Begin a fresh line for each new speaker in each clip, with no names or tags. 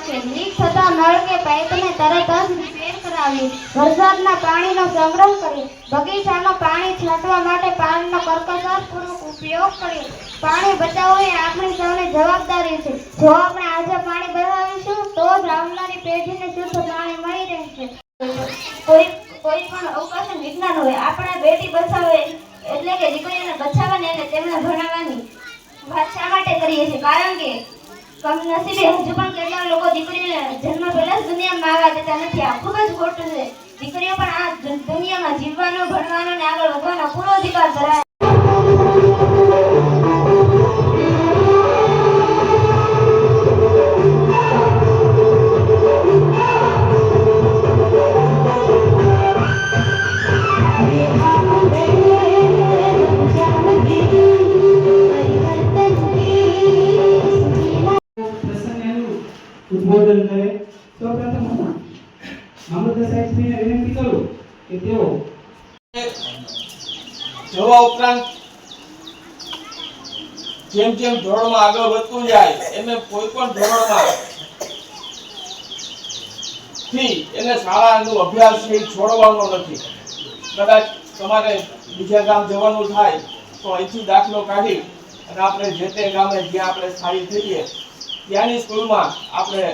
છે। લીક થતા નળ કે પાઇપને તરત જ રિપેર કરાવી, વરસાદના પાણીનો સંગ્રહ કરી, બગીચામાં પાણી છાંટવા માટે પાણીનો કરકસરપૂર્વક ઉપયોગ કરીએ। પાણી બચાવવું એ આપણી સૌની જવાબદારી છે। જો આપણે આજે પાણી બચાવીશું તો જ આવનારી પેઢીને શુદ્ધ પાણી મળી રહેશે। કોઈ પણ અવકાશ વિજ્ઞાન હોય, આપણે બેટી બચાવો એટલે કે દીકરીઓને બચાવવાની અને તેમને ભણાવવાની વાત શા માટે કરીએ છીએ? કારણ કે કમનસીબે હજુ પણ કેટલાક લોકો દીકરીઓને જન્મ પહેલા જ દુનિયામાં આવવા દેતા નથી। આ ખૂબ જ ખોટું છે। દીકરીઓ પણ આ દુનિયામાં જીવવાનો, ભણવાનો અને આગળ વધવાનો પૂરો અધિકાર ધરાવે
ઉદ્બોધન કરે। સૌપ્રથમ મામલતદાર સાહેબને વિનંતી કરું કે તેઓ
જોવા ઉપરાંત જેમ જેમ ધોરણમાં આગળ વધતું જાય એમ કોઈ પણ ધોરણમાં થી એને શાળાનો અભ્યાસ છે છોડવાનો નથી। કદાચ તમારે બીજા ગામ જવાનું થાય તો અહીંથી દાખલો કાઢી અને આપણે જે તે ગામે જ્યાં આપણે સ્થાયી થઈએ ત્યાંની સ્કૂલમાં આપણે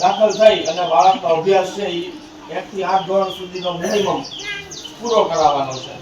દાખલ થઈ અને બાળકનો અભ્યાસ છે એ 1 થી 8 ધોરણ સુધીનો મિનિમમ પૂરો કરાવવાનો છે।